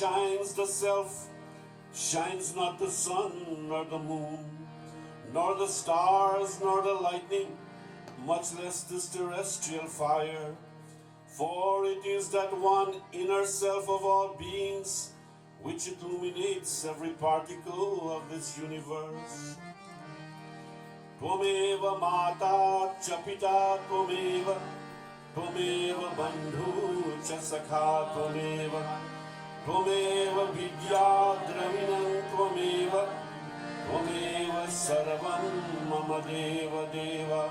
shines the self, shines not the sun nor the moon, nor the stars nor the lightning, much less this terrestrial fire. For it is that one inner self of all beings which illuminates every particle of this universe. Tvameva mata cha pita tvameva, tvameva bandhu cha sakha tvameva, tvameva vidya dravinam tvameva, tvameva sarvam mama deva deva.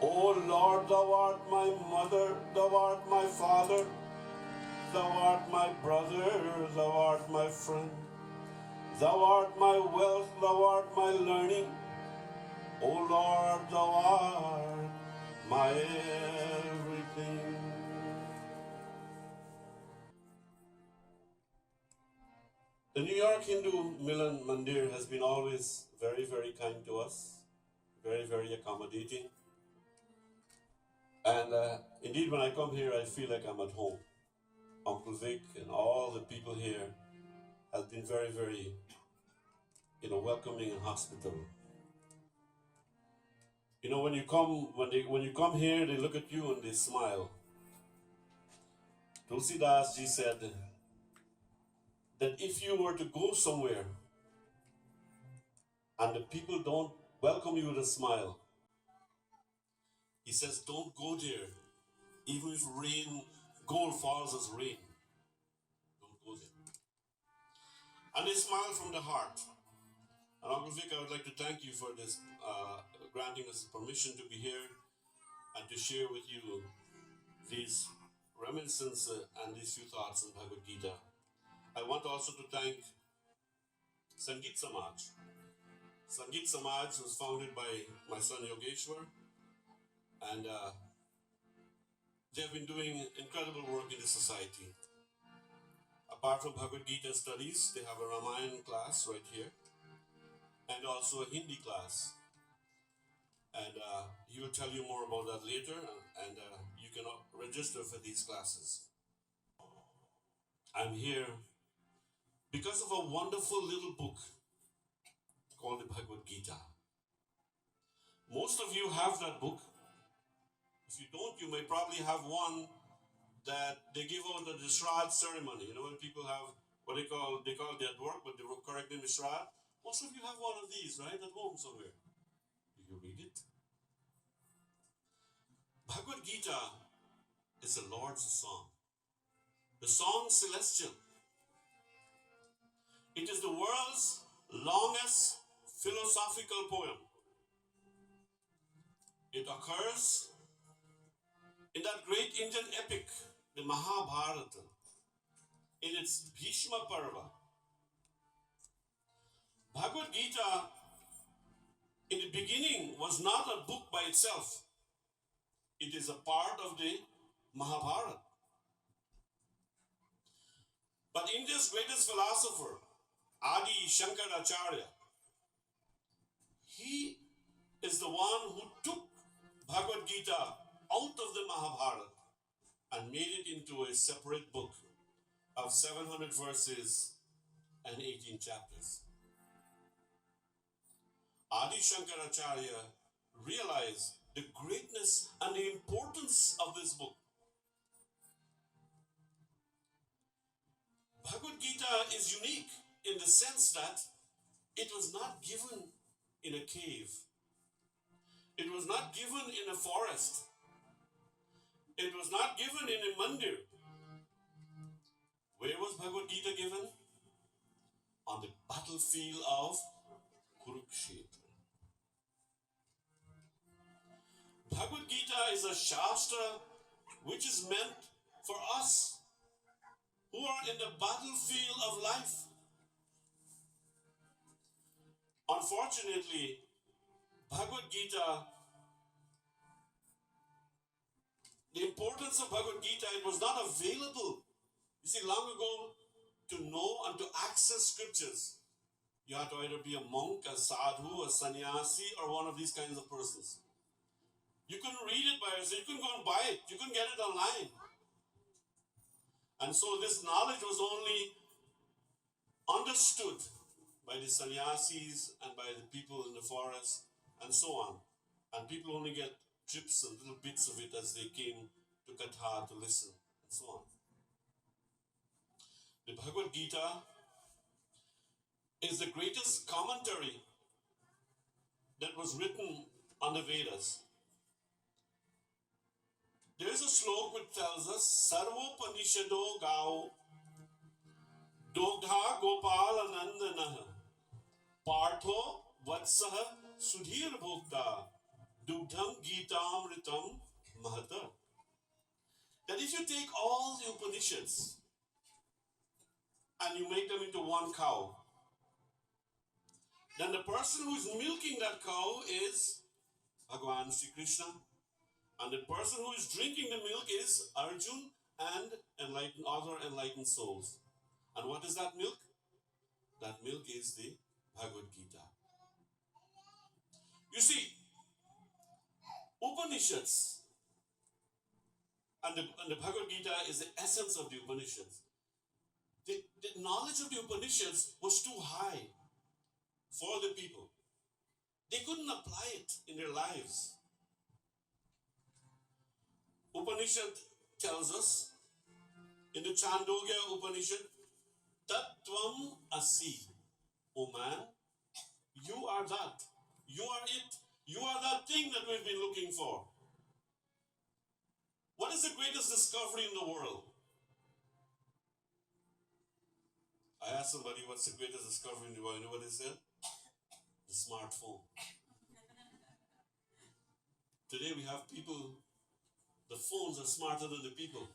O Lord, thou art my mother, thou art my father, thou art my brother, thou art my friend, thou art my wealth, thou art my learning. O Lord, thou art my everything. The New York Hindu Milan Mandir has been always very, very kind to us, very, very accommodating. And indeed, when I come here, I feel like I'm at home. Uncle Vic and all the people here have been very, very, welcoming and hospitable. When you come here, they look at you and they smile. Tulsidas ji said that if you were to go somewhere and the people don't welcome you with a smile, he says, don't go there. Even if gold falls as rain, don't go there. And they smile from the heart. And Uncle Vic, I would like to thank you for this, granting us permission to be here and to share with you these reminiscences and these few thoughts on Bhagavad Gita. I want also to thank Sangeet Samaj. Sangeet Samaj was founded by my son Yogeshwar, and they have been doing incredible work in the society. Apart from Bhagavad Gita studies, they have a Ramayana class right here, and also a Hindi class. And he will tell you more about that later, and you can register for these classes. I'm here because of a wonderful little book called the Bhagavad Gita. Most of you have that book. If you don't, you may probably have one that they give out at the Shraddh ceremony. When people have what they call it at work, but the correct name is Shraddh. Most of you have one of these, right, at home somewhere. Do you read it? Bhagavad Gita is the Lord's song. The song celestial. It is the world's longest philosophical poem. It occurs in that great Indian epic, the Mahabharata, in its Bhishma Parva. Bhagavad Gita, in the beginning, was not a book by itself. It is a part of the Mahabharata. But India's greatest philosopher, Adi Shankaracharya, he is the one who took Bhagavad Gita out of the Mahabharata and made it into a separate book of 700 verses and 18 chapters. Adi Shankaracharya realized the greatness and the importance of this book. Bhagavad Gita is unique in the sense that it was not given in a cave. It was not given in a forest. It was not given in a mandir. Where was Bhagavad Gita given? On the battlefield of Kurukshetra. Bhagavad Gita is a Shastra which is meant for us who are in the battlefield of life. Unfortunately, Bhagavad Gita, the importance of Bhagavad Gita, it was not available. You see, long ago, to know and to access scriptures, you had to either be a monk, a sadhu, a sannyasi, or one of these kinds of persons. You couldn't read it by yourself. You couldn't go and buy it. You couldn't get it online. And so this knowledge was only understood by the sannyasis and by the people in the forest and so on. And people only get drips and little bits of it as they came to Katha to listen and so on. The Bhagavad Gita is the greatest commentary that was written on the Vedas. There is a slok which tells us, Sarvopanishado Gao Dogdha Gopal Anandanaha Partho Vatsaha Sudhir Bhokta Dugdham Gitamritam Mahata. That if you take all the Upanishads and you make them into one cow, then the person who is milking that cow is Bhagavan Sri Krishna, and the person who is drinking the milk is Arjun and other enlightened souls. And what is that milk? That milk is the Bhagavad Gita. You see, Upanishads and the Bhagavad Gita is the essence of the Upanishads. The knowledge of the Upanishads was too high for the people. They couldn't apply it in their lives. Upanishad tells us in the Chandogya Upanishad, Tattvam Asi. O man, you are that. You are it. You are that thing that we've been looking for. What is the greatest discovery in the world? I asked somebody, what's the greatest discovery in the world? You know what they said? The smartphone. Today we have people, the phones are smarter than the people.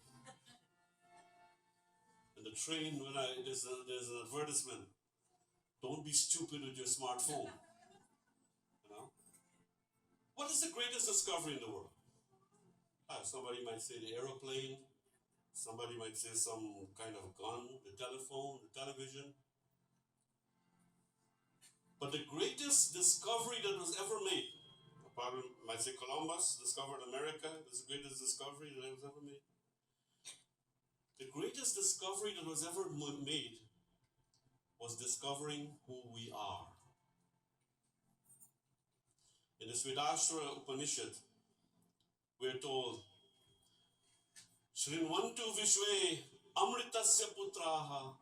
In the train, when there's an advertisement, don't be stupid with your smartphone. You know? What is the greatest discovery in the world? Somebody might say the aeroplane. Somebody might say some kind of gun, the telephone, the television. But the greatest discovery that was ever made, probably might say Columbus discovered America, this is the greatest discovery that was ever made. The greatest discovery that was ever made was discovering who we are. In the Svedashvara Upanishad, we are told, Shrimantu Vishwe Amritasya Putraha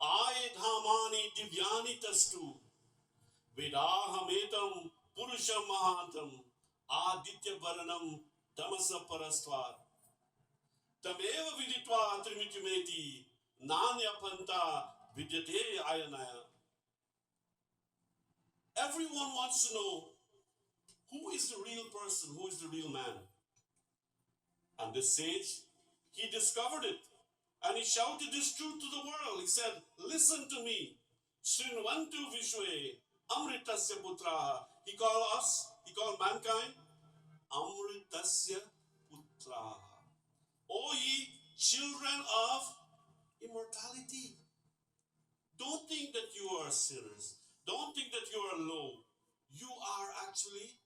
Ayedhamani Divyani Tastu Vedahametam Purusham Mahantam Aditya Varanam Tamasa Parastvar Tameva Viditva Trimitumeti Nanya Panta Vidyate Ayanaya. Everyone wants to know who is the real person, who is the real man. And this sage, he discovered it. And he shouted this truth to the world. He said, listen to me. Shrinvantu Vishwe Amritasya Putraha. He called mankind Amritasya Putraha. O ye children of immortality. Don't think that you are sinners. Don't think that you are low. You are actually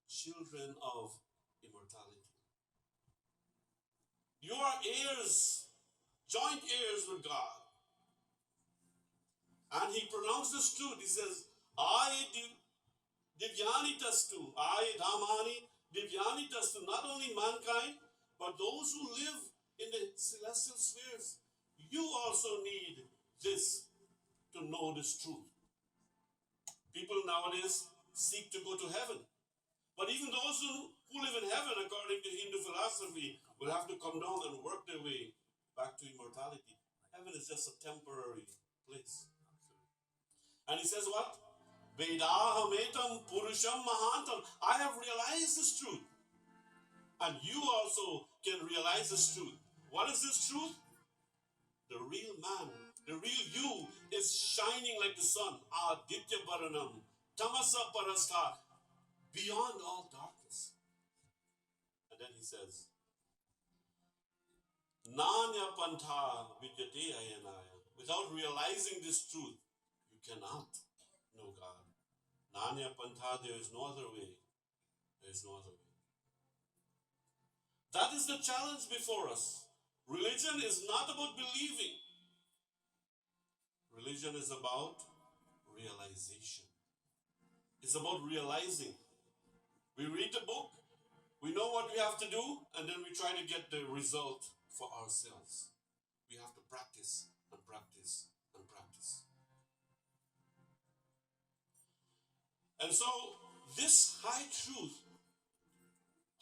children of immortality. You are heirs, joint heirs with God. And he pronounced this truth. He says, I Divyani Tastu, I Dhamani Divyani Tastu. Not only mankind, but those who live in the celestial spheres. You also need this to know this truth. People nowadays seek to go to heaven. But even those who live in heaven, according to Hindu philosophy, will have to come down and work their way back to immortality. Heaven is just a temporary place. And he says what? Vedahametam Purusham Mahantam. I have realized this truth. And you also can realize this truth. What is this truth? The real man, the real you is shining like the sun. Aditya Varanam, Tamasa Parastha, beyond all darkness. And then he says, Nanya Pantha Vidyate Ayanaya. Without realizing this truth, you cannot know God. Nanya Pantha, there is no other way. There is no other way. That is the challenge before us. Religion is not about believing. Religion is about realization. It's about realizing. We read the book, we know what we have to do, and then we try to get the result for ourselves. We have to practice and practice and practice. And so, this high truth,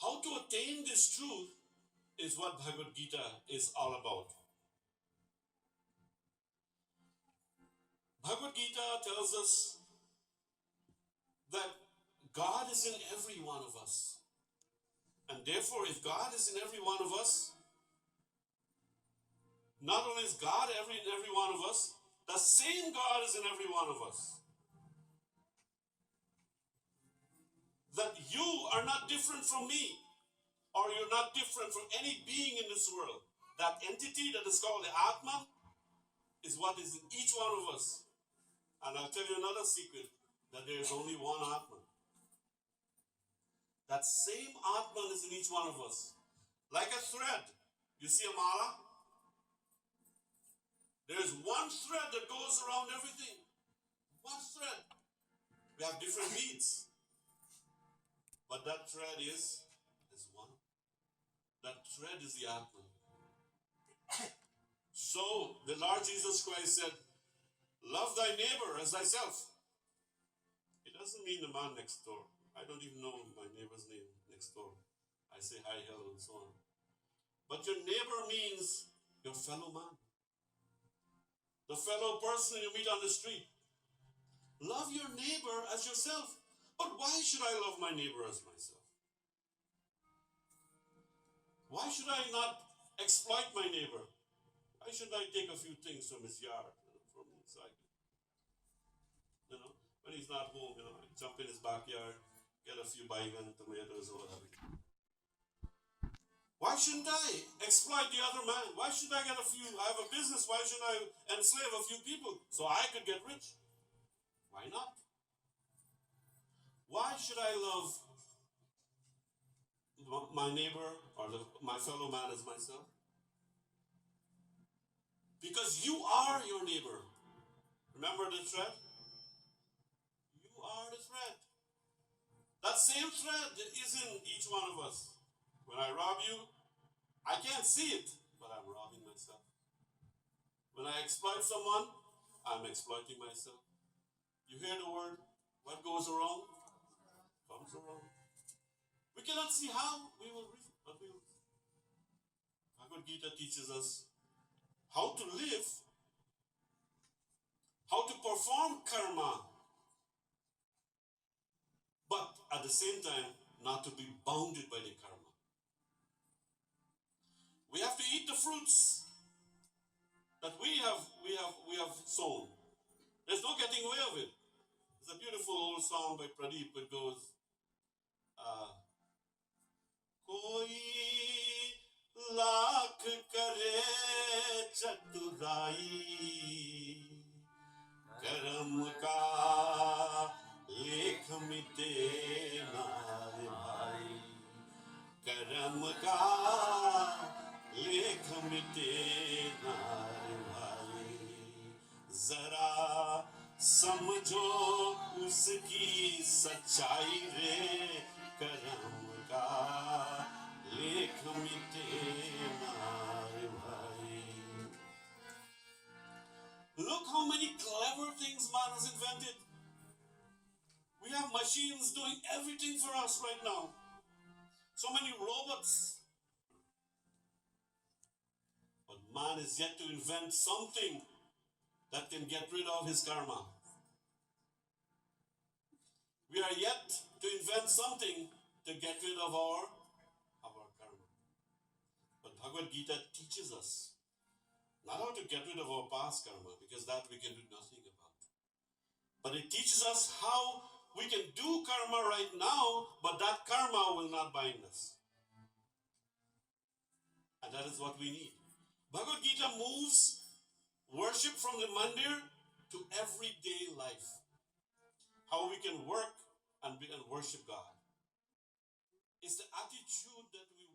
how to attain this truth, is what Bhagavad Gita is all about. Bhagavad Gita tells us that God is in every one of us. And therefore, if God is in every one of us, not only is God in every one of us, the same God is in every one of us. That you are not different from me, or you're not different from any being in this world. That entity that is called the Atman is what is in each one of us. And I'll tell you another secret, that there is only one Atman. That same Atman is in each one of us. Like a thread. You see a mala? There is one thread that goes around everything. One thread. We have different beads. But that thread is one. That thread is the Atman. So, the Lord Jesus Christ said, love thy neighbor as thyself. It doesn't mean the man next door. I don't even know my neighbor's name next door. I say hi, hello, and so on. But your neighbor means your fellow man. The fellow person you meet on the street. Love your neighbor as yourself. But why should I love my neighbor as myself? Why should I not exploit my neighbor? Why should I take a few things from his yard, from inside? When he's not home, I jump in his backyard, get a few baygan, tomatoes, or whatever. Why shouldn't I exploit the other man? Why should I have a business, why should I enslave a few people so I could get rich? Why not? Why should I love my neighbor or my fellow man as myself? Because you are your neighbor. Remember the thread? You are the thread. That same thread is in each one of us. When I rob you, I can't see it, but I'm robbing myself. When I exploit someone, I'm exploiting myself. You hear the word, what goes around, comes around. We cannot see how we will reach it, but we will. Bhagavad Gita teaches us how to live, how to perform karma, but at the same time, not to be bounded by the karma. We have to eat the fruits that we have sown. There's no getting away of it. There's a beautiful old song by Pradeep. It goes, Koi lakh kare chaturai, karam ka lekh mite na re bhai, karam ka lekh mite na re bhai, zara समझो उसकी सच्चाई रे, करम का लेख मिटे ना रे भाई. Look how many clever things man has invented. We have machines doing everything for us right now. So many robots. But man is yet to invent something that can get rid of his karma. We are yet to invent something to get rid of our karma. But Bhagavad Gita teaches us not how to get rid of our past karma, because that we can do nothing about. But it teaches us how we can do karma right now, but that karma will not bind us. And that is what we need. Bhagavad Gita moves worship from the mandir to everyday life. How we can work and worship God. It's the attitude that we